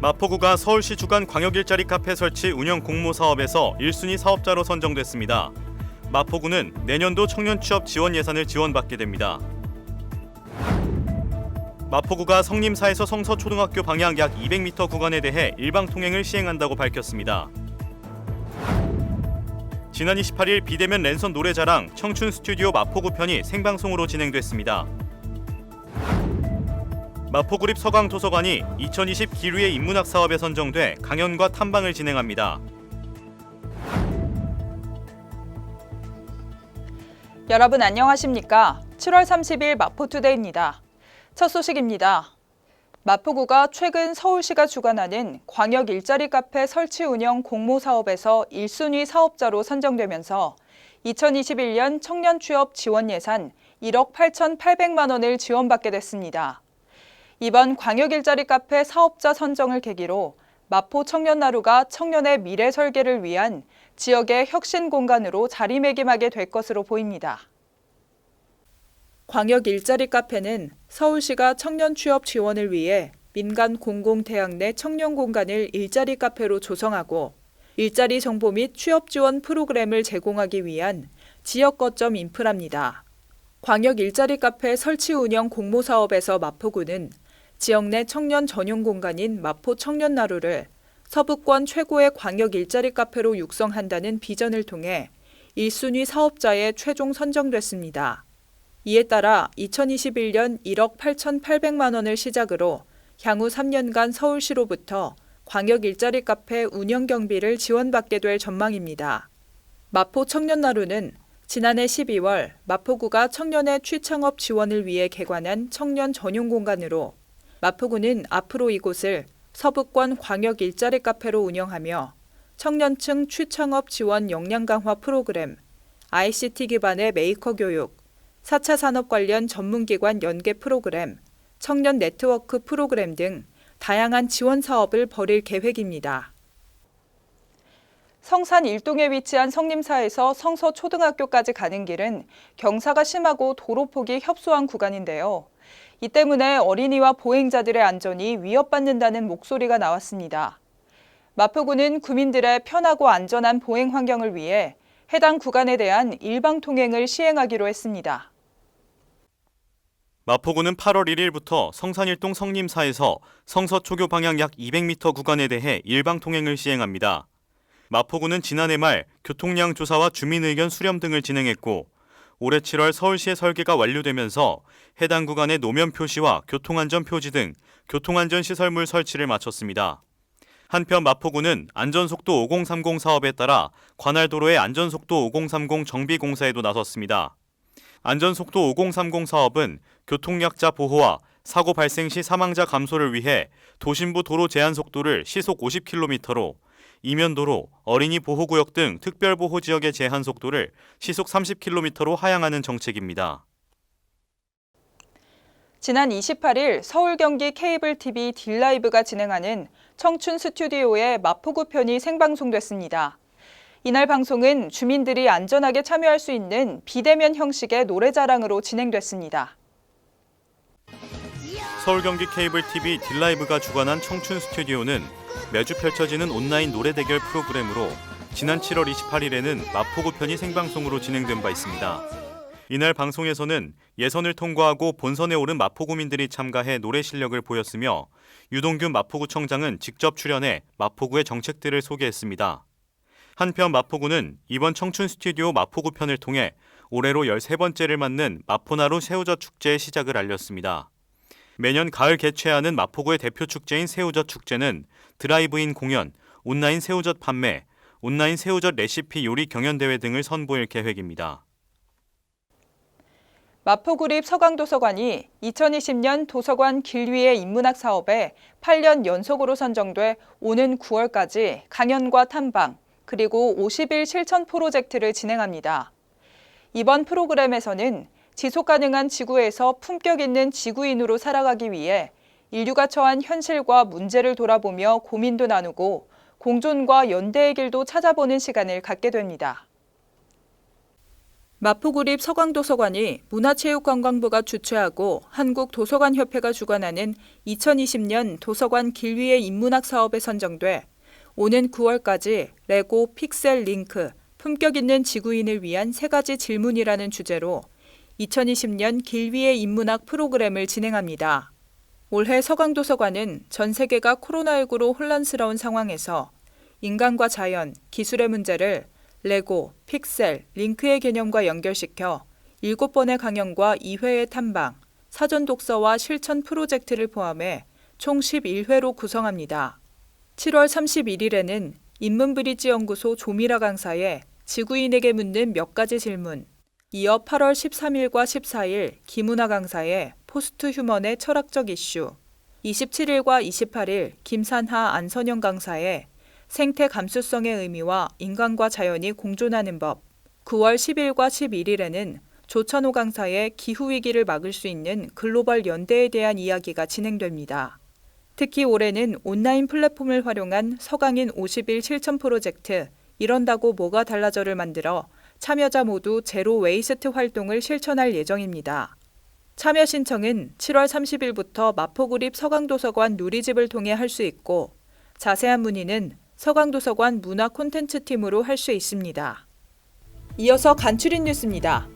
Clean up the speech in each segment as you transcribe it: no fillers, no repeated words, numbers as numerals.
마포구가 서울시 주관 광역 일자리 카페 설치 운영 공모 사업에서 1순위 사업자로 선정됐습니다. 마포구는 내년도 청년 취업 지원 예산을 지원받게 됩니다. 마포구가 성림사에서 성서초등학교 방향 약 200m 구간에 대해 일방 통행을 시행한다고 밝혔습니다. 지난 28일 비대면 랜선 노래자랑 청춘 스튜디오 마포구 편이 생방송으로 진행됐습니다. 마포구립 서강도서관이 2020 기류의 인문학 사업에 선정돼 강연과 탐방을 진행합니다. 여러분 안녕하십니까? 7월 30일 마포투데이입니다. 첫 소식입니다. 마포구가 최근 서울시가 주관하는 광역 일자리 카페 설치 운영 공모 사업에서 1순위 사업자로 선정되면서 2021년 청년 취업 지원 예산 1억 8,800만 원을 지원받게 됐습니다. 이번 광역 일자리 카페 사업자 선정을 계기로 마포 청년나루가 청년의 미래 설계를 위한 지역의 혁신 공간으로 자리매김하게 될 것으로 보입니다. 광역 일자리 카페는 서울시가 청년 취업 지원을 위해 민간 공공대학 내 청년 공간을 일자리 카페로 조성하고 일자리 정보 및 취업 지원 프로그램을 제공하기 위한 지역 거점 인프라입니다. 광역 일자리 카페 설치 운영 공모 사업에서 마포구는 지역 내 청년 전용 공간인 마포 청년나루를 서부권 최고의 광역 일자리 카페로 육성한다는 비전을 통해 1순위 사업자에 최종 선정됐습니다. 이에 따라 2021년 1억 8,800만 원을 시작으로 향후 3년간 서울시로부터 광역 일자리 카페 운영 경비를 지원받게 될 전망입니다. 마포 청년나루는 지난해 12월 마포구가 청년의 취창업 지원을 위해 개관한 청년 전용 공간으로 마포구는 앞으로 이곳을 서부권 광역 일자리 카페로 운영하며 청년층 취창업 지원 역량 강화 프로그램, ICT 기반의 메이커 교육, 4차 산업 관련 전문기관 연계 프로그램, 청년 네트워크 프로그램 등 다양한 지원 사업을 벌일 계획입니다. 성산 일동에 위치한 성림사에서 성서초등학교까지 가는 길은 경사가 심하고 도로폭이 협소한 구간인데요. 이 때문에 어린이와 보행자들의 안전이 위협받는다는 목소리가 나왔습니다. 마포구는 구민들의 편하고 안전한 보행 환경을 위해 해당 구간에 대한 일방 통행을 시행하기로 했습니다. 마포구는 8월 1일부터 성산일동 성림사에서 성서초교 방향 약 200m 구간에 대해 일방 통행을 시행합니다. 마포구는 지난해 말 교통량 조사와 주민 의견 수렴 등을 진행했고 올해 7월 서울시의 설계가 완료되면서 해당 구간의 노면 표시와 교통안전 표지 등 교통안전 시설물 설치를 마쳤습니다. 한편 마포구는 안전속도 5030 사업에 따라 관할도로의 안전속도 5030 정비 공사에도 나섰습니다. 안전속도 5030 사업은 교통약자 보호와 사고 발생 시 사망자 감소를 위해 도심부 도로 제한 속도를 시속 50km로 이면도로, 어린이 보호구역 등 특별보호지역의 제한 속도를 시속 30km로 하향하는 정책입니다. 지난 28일 서울 경기 케이블 TV 딜라이브가 진행하는 청춘 스튜디오의 마포구 편이 생방송됐습니다. 이날 방송은 주민들이 안전하게 참여할 수 있는 비대면 형식의 노래자랑으로 진행됐습니다. 서울 경기 케이블 TV 딜라이브가 주관한 청춘 스튜디오는 매주 펼쳐지는 온라인 노래 대결 프로그램으로 지난 7월 28일에는 마포구 편이 생방송으로 진행된 바 있습니다. 이날 방송에서는 예선을 통과하고 본선에 오른 마포구민들이 참가해 노래 실력을 보였으며 유동균 마포구청장은 직접 출연해 마포구의 정책들을 소개했습니다. 한편 마포구는 이번 청춘 스튜디오 마포구 편을 통해 올해로 13번째를 맞는 마포나루 새우젓 축제의 시작을 알렸습니다. 매년 가을 개최하는 마포구의 대표 축제인 새우젓 축제는 드라이브인 공연, 온라인 새우젓 판매, 온라인 새우젓 레시피 요리 경연대회 등을 선보일 계획입니다. 마포구립 서강도서관이 2020년 도서관 길 위의 인문학 사업에 8년 연속으로 선정돼 오는 9월까지 강연과 탐방, 그리고 50일 실천 프로젝트를 진행합니다. 이번 프로그램에서는 지속가능한 지구에서 품격 있는 지구인으로 살아가기 위해 인류가 처한 현실과 문제를 돌아보며 고민도 나누고 공존과 연대의 길도 찾아보는 시간을 갖게 됩니다. 마포구립 서강도서관이 문화체육관광부가 주최하고 한국도서관협회가 주관하는 2020년 도서관 길 위의 인문학 사업에 선정돼 오는 9월까지 레고, 픽셀, 링크, 품격 있는 지구인을 위한 3가지 질문이라는 주제로 2020년 길 위의 인문학 프로그램을 진행합니다. 올해 서강도서관은 전 세계가 코로나19로 혼란스러운 상황에서 인간과 자연, 기술의 문제를 레고, 픽셀, 링크의 개념과 연결시켜 7번의 강연과 2회의 탐방, 사전 독서와 실천 프로젝트를 포함해 총 11회로 구성합니다. 7월 31일에는 인문브리지 연구소 조미라 강사의 지구인에게 묻는 몇 가지 질문, 이어 8월 13일과 14일 김은하 강사의 포스트 휴먼의 철학적 이슈, 27일과 28일 김산하 안선영 강사의 생태 감수성의 의미와 인간과 자연이 공존하는 법, 9월 10일과 11일에는 조찬호 강사의 기후위기를 막을 수 있는 글로벌 연대에 대한 이야기가 진행됩니다. 특히 올해는 온라인 플랫폼을 활용한 서강인 50일 실천 프로젝트 이런다고 뭐가 달라져를 만들어 참여자 모두 제로 웨이스트 활동을 실천할 예정입니다. 참여 신청은 7월 30일부터 마포구립 서강도서관 누리집을 통해 할 수 있고 자세한 문의는 서강도서관 문화 콘텐츠 팀으로 할 수 있습니다. 이어서 간추린 뉴스입니다.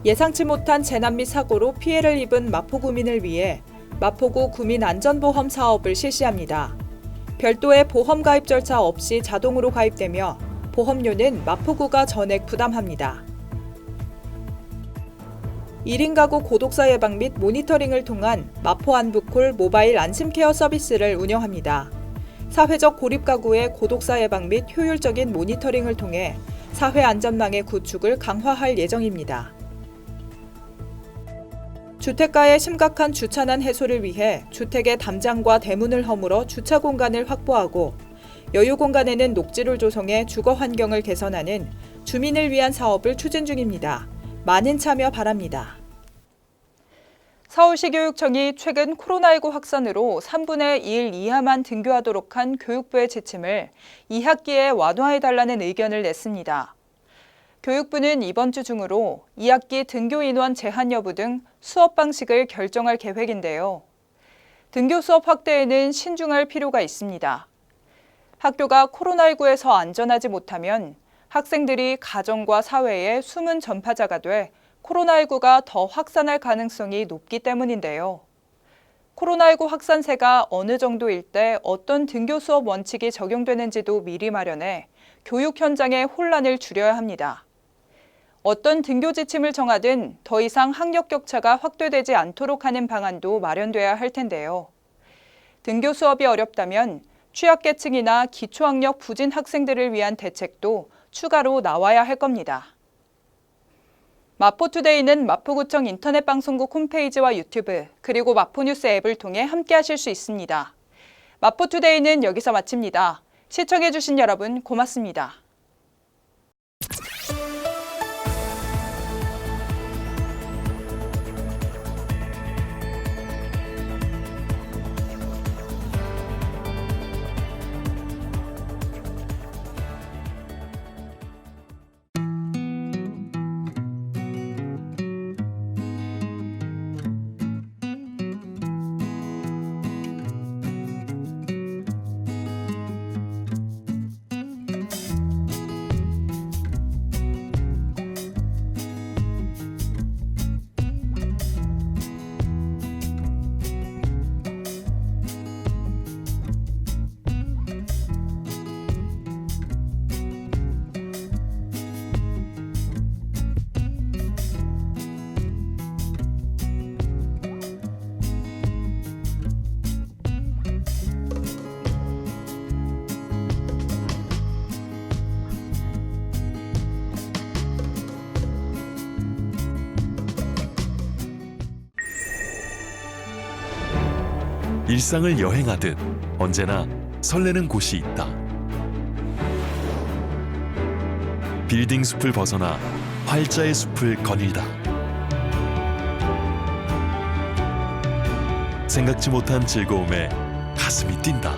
예상치 못한 재난 및 사고로 피해를 입은 마포구민을 위해 마포구 구민안전보험 사업을 실시합니다. 별도의 보험 가입 절차 없이 자동으로 가입되며 보험료는 마포구가 전액 부담합니다. 1인 가구 고독사 예방 및 모니터링을 통한 마포 안부콜 모바일 안심케어 서비스를 운영합니다. 사회적 고립 가구의 고독사 예방 및 효율적인 모니터링을 통해 사회 안전망의 구축을 강화할 예정입니다. 주택가의 심각한 주차난 해소를 위해 주택의 담장과 대문을 허물어 주차 공간을 확보하고 여유 공간에는 녹지를 조성해 주거 환경을 개선하는 주민을 위한 사업을 추진 중입니다. 많은 참여 바랍니다. 서울시 교육청이 최근 코로나19 확산으로 3분의 1 이하만 등교하도록 한 교육부의 지침을 2학기에 완화해달라는 의견을 냈습니다. 교육부는 이번 주 중으로 2학기 등교 인원 제한 여부 등 수업 방식을 결정할 계획인데요. 등교 수업 확대에는 신중할 필요가 있습니다. 학교가 코로나19에서 안전하지 못하면 학생들이 가정과 사회의 숨은 전파자가 돼 코로나19가 더 확산할 가능성이 높기 때문인데요. 코로나19 확산세가 어느 정도일 때 어떤 등교 수업 원칙이 적용되는지도 미리 마련해 교육 현장의 혼란을 줄여야 합니다. 어떤 등교 지침을 정하든 더 이상 학력 격차가 확대되지 않도록 하는 방안도 마련돼야 할 텐데요. 등교 수업이 어렵다면 취약계층이나 기초학력 부진 학생들을 위한 대책도 추가로 나와야 할 겁니다. 마포투데이는 마포구청 인터넷 방송국 홈페이지와 유튜브 그리고 마포뉴스 앱을 통해 함께하실 수 있습니다. 마포투데이는 여기서 마칩니다. 시청해주신 여러분 고맙습니다. 일상을 여행하듯 언제나 설레는 곳이 있다. 빌딩 숲을 벗어나 활자의 숲을 거닐다. 생각지 못한 즐거움에 가슴이 뛴다.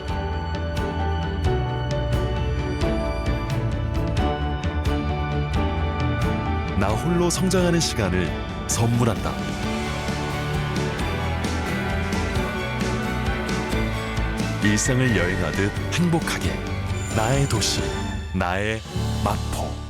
나 홀로 성장하는 시간을 선물한다. 일상을 여행하듯 행복하게 나의 도시, 나의 마포.